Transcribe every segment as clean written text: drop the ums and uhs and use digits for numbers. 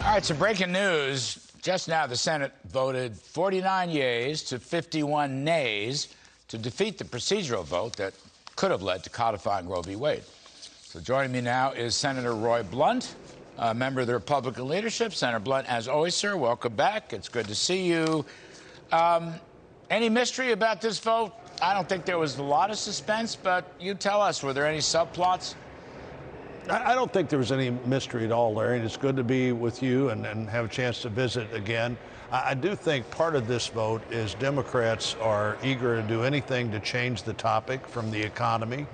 All right, so breaking news. Just now, the Senate voted 49 yeas to 51 nays to defeat the procedural vote that could have led to codifying Roe v. Wade. So joining me now is Senator Roy Blunt, a member of the Republican leadership. Senator Blunt, as always, sir, welcome back. It's good to see you. Any mystery about this vote? I don't think there was a lot of suspense, but you tell us, were there any subplots? I don't think there was any mystery at all, Larry, and it's good to be with you and have a chance to visit again. I do think part of this vote is Democrats are eager to do anything to change the topic from the economy.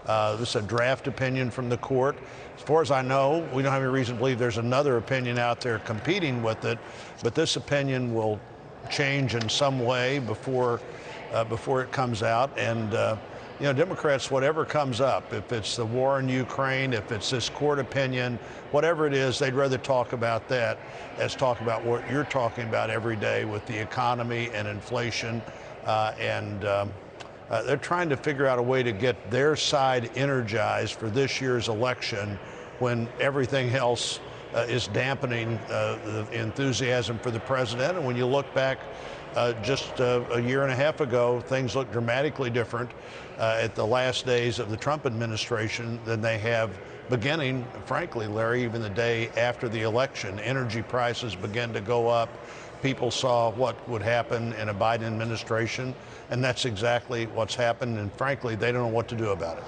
This is a draft opinion from the court. As far as I know, we don't have any reason to believe there's another opinion out there competing with it, but this opinion will change in some way before it comes out. And you know, Democrats, whatever comes up, if it's the war in Ukraine, if it's this court opinion, whatever it is, they'd rather talk about that as talk about what you're talking about every day with the economy and inflation. They're trying to figure out a way to get their side energized for this year's election when everything else is dampening the enthusiasm for the president. And when you look back just a year and a half ago, things look dramatically different at the last days of the Trump administration than they have beginning, frankly, Larry, even the day after the election. Energy prices began to go up. People saw what would happen in a Biden administration, and that's exactly what's happened. And frankly, they don't know what to do about it.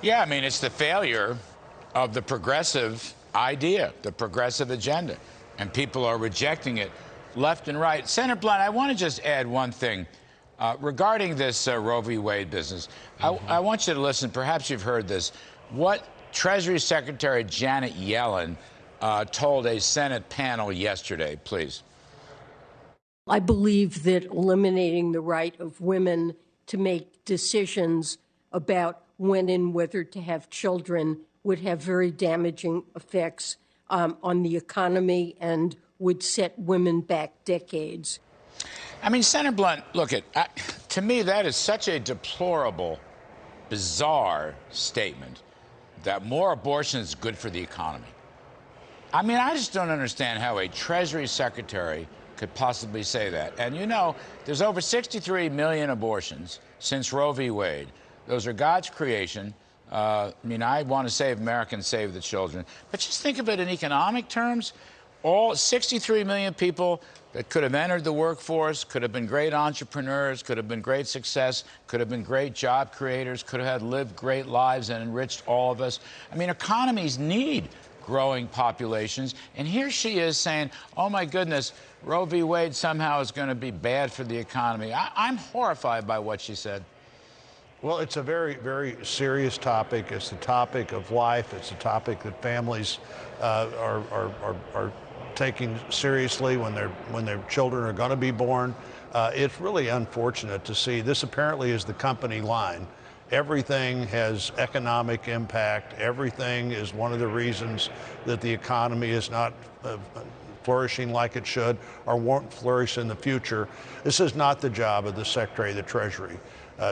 Yeah, I mean, it's the failure of the progressive idea, the progressive agenda, and people are rejecting it left and right. Senator Blunt, I want to just add one thing regarding this Roe v. Wade business. I want you to listen. Perhaps you've heard this. What Treasury Secretary Janet Yellen told a Senate panel yesterday, please. I believe that eliminating the right of women to make decisions about when and whether to have children would have very damaging effects on the economy and would set women back decades. I mean, Senator Blunt, look, to me, that is such a deplorable, bizarre statement that more abortion is good for the economy. I mean, I just don't understand how a Treasury Secretary could possibly say that. And you know, there's over 63 million abortions since Roe v. Wade. Those are God's creation. I mean, I want to save Americans, save the children. But just think of it in economic terms. All 63 million people that could have entered the workforce, could have been great entrepreneurs, could have been great success, could have been great job creators, could have lived great lives and enriched all of us. I mean, economies need growing populations. And here she is saying, oh, my goodness, Roe v. Wade somehow is going to be bad for the economy. I'm horrified by what she said. Well, it's a very, very serious topic. It's the topic of life. It's a topic that families are taking seriously when their children are going to be born. It's really unfortunate to see. This apparently is the company line. Everything has economic impact. Everything is one of the reasons that the economy is not flourishing like it should or won't flourish in the future. This is not the job of the Secretary of the Treasury.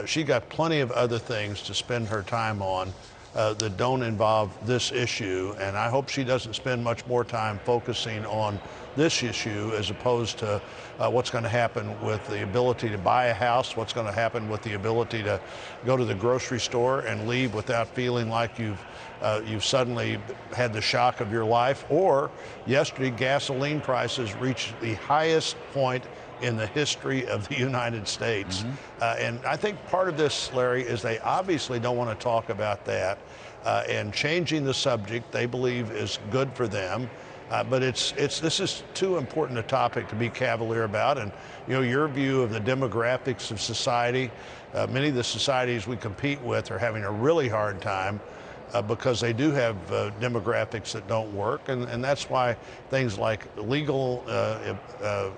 She got plenty of other things to spend her time on that don't involve this issue, and I hope she doesn't spend much more time focusing on this issue as opposed to what's going to happen with the ability to buy a house, what's going to happen with the ability to go to the grocery store and leave without feeling like you've suddenly had the shock of your life. Or yesterday, gasoline prices reached the highest point in the history of the United States. And I think part of this, Larry, is they obviously don't want to talk about that. And changing the subject, they believe, is good for them. But this is too important a topic to be cavalier about. And, you know, your view of the demographics of society, many of the societies we compete with are having a really hard time because they do have demographics that don't work. And that's why things like legal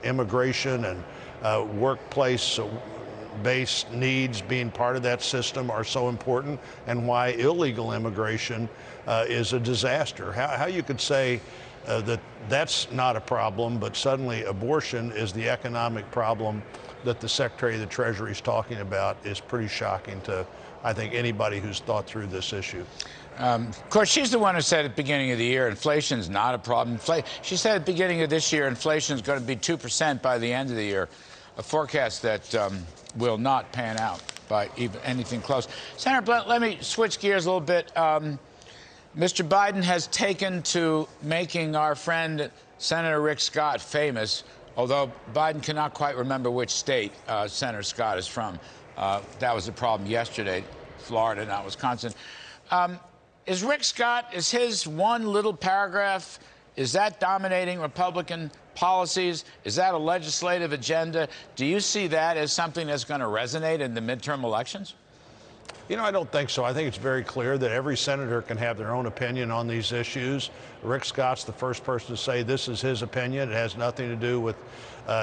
immigration and workplace-based needs being part of that system are so important, and why illegal immigration is a disaster. How you could say that's not a problem, but suddenly abortion is the economic problem that the Secretary of the Treasury is talking about is pretty shocking to, I think, anybody who's thought through this issue. Of course, she's the one who said at the beginning of the year, inflation's not a problem. She said at the beginning of this year, inflation's going to be 2% by the end of the year, a forecast that will not pan out by even anything close. Senator Blunt, let me switch gears a little bit. Mr. Biden has taken to making our friend Senator Rick Scott famous, although Biden cannot quite remember which state Senator Scott is from. That was the problem yesterday, Florida, not Wisconsin. Is Rick Scott, is his one little paragraph, is that dominating Republican policies? Is that a legislative agenda? Do you see that as something that's going to resonate in the midterm elections? You know, I don't think so. I think it's very clear that every senator can have their own opinion on these issues. Rick Scott's the first person to say this is his opinion. It has nothing to do with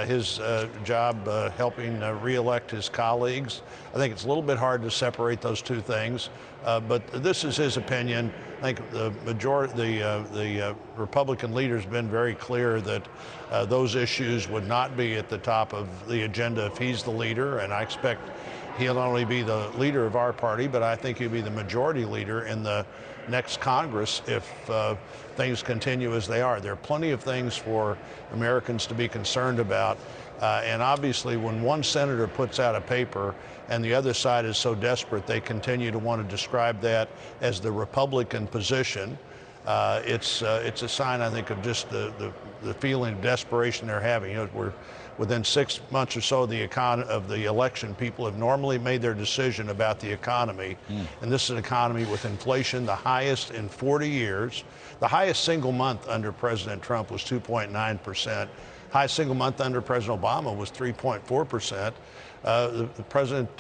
his job helping reelect his colleagues. I think it's a little bit hard to separate those two things, but this is his opinion. I think the Republican leader's been very clear that those issues would not be at the top of the agenda if he's the leader, and I expect he'll not only be the leader of our party, but I think he'll be the majority leader in the next Congress if things continue as they are. There are plenty of things for Americans to be concerned about. And obviously, when one senator puts out a paper and the other side is so desperate they continue to want to describe that as the Republican position, it's a sign, I think, of just the feeling of desperation they're having. You know, we're within 6 months or so of the election, people have normally made their decision about the economy. And this is an economy with inflation, the highest in 40 years. The highest single month under President Trump was 2.9%. Highest single month under President Obama was 3.4%. President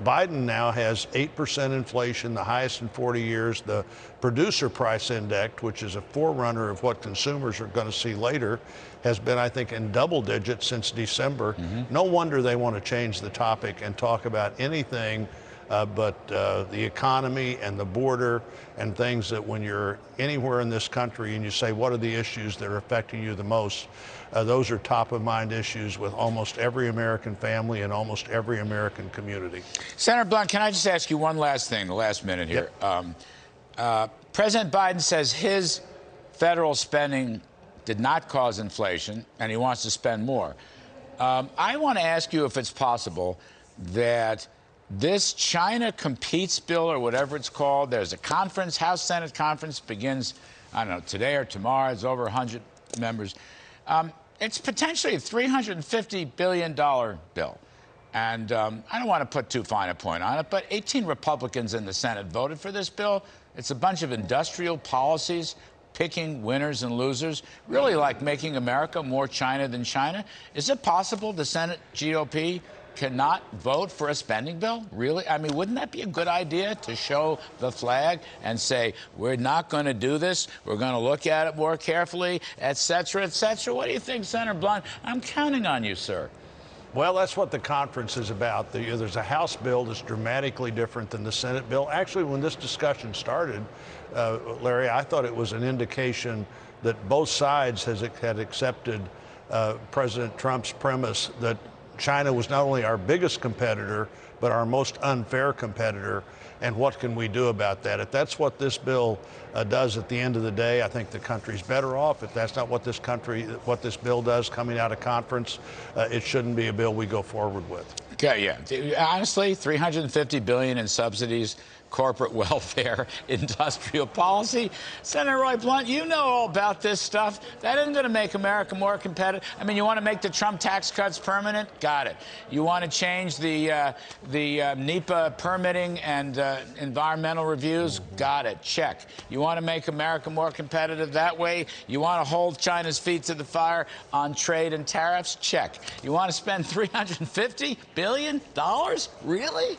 Biden now has 8% inflation, the highest in 40 years. The producer price index, which is a forerunner of what consumers are going to see later, has been, I think, in double digits since December. No wonder they want to change the topic and talk about anything but the economy and the border and things that when you're anywhere in this country and you say, what are the issues that are affecting you the most? Those are top of mind issues with almost every American family and almost every American community. Senator Blunt, can I just ask you one last thing, the last minute here? Yep. President Biden says his federal spending did not cause inflation, and he wants to spend more. I want to ask you if it's possible that this China Competes bill, or whatever it's called, there's a conference, House Senate conference, begins, I don't know, today or tomorrow. It's over 100 members. It's potentially a $350 billion bill. And I don't want to put too fine a point on it, but 18 Republicans in the Senate voted for this bill. It's a bunch of industrial policies, picking winners and losers, really like making America more China than China. Is it possible the Senate GOP cannot vote for a spending bill? Really? I mean, wouldn't that be a good idea to show the flag and say, we're not going to do this, we're going to look at it more carefully, et cetera, et cetera? What do you think, Senator Blunt? I'm counting on you, sir. Well, that's what the conference is about. There's a House bill that's dramatically different than the Senate bill. Actually, when this discussion started, Larry, I thought it was an indication that both sides had accepted President Trump's premise that China was not only our biggest competitor, but our most unfair competitor. And what can we do about that? If that's what this bill does at the end of the day, I think the country's better off. If that's not what this bill does coming out of conference, it shouldn't be a bill we go forward with. Okay, yeah. Honestly, $350 billion in subsidies, corporate welfare, industrial policy. Senator Roy Blunt, you know all about this stuff. That isn't going to make America more competitive. I mean, you want to make the Trump tax cuts permanent? Got it. You want to change the NEPA permitting and environmental reviews? Got it. Check. You want to make America more competitive that way? You want to hold China's feet to the fire on trade and tariffs? Check. You want to spend $350 billion? Really?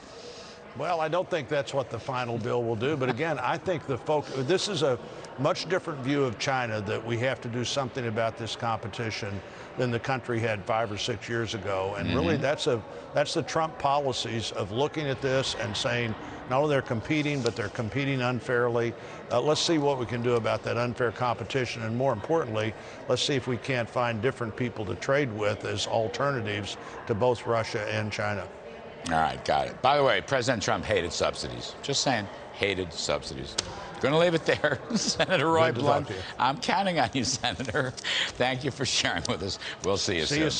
Well, I don't think that's what the final bill will do. But again, I think this is a much different view of China, that we have to do something about this competition than the country had 5 or 6 years ago. And really, that's the Trump policies of looking at this and saying, not only they're competing, but they're competing unfairly. Let's see what we can do about that unfair competition. And more importantly, let's see if we can't find different people to trade with as alternatives to both Russia and China. All right, got it. By the way, President Trump hated subsidies. Just saying, hated subsidies. Going to leave it there. Senator Roy Good to talk Blunt, to you. I'm counting on you, Senator. Thank you for sharing with us. We'll see you soon.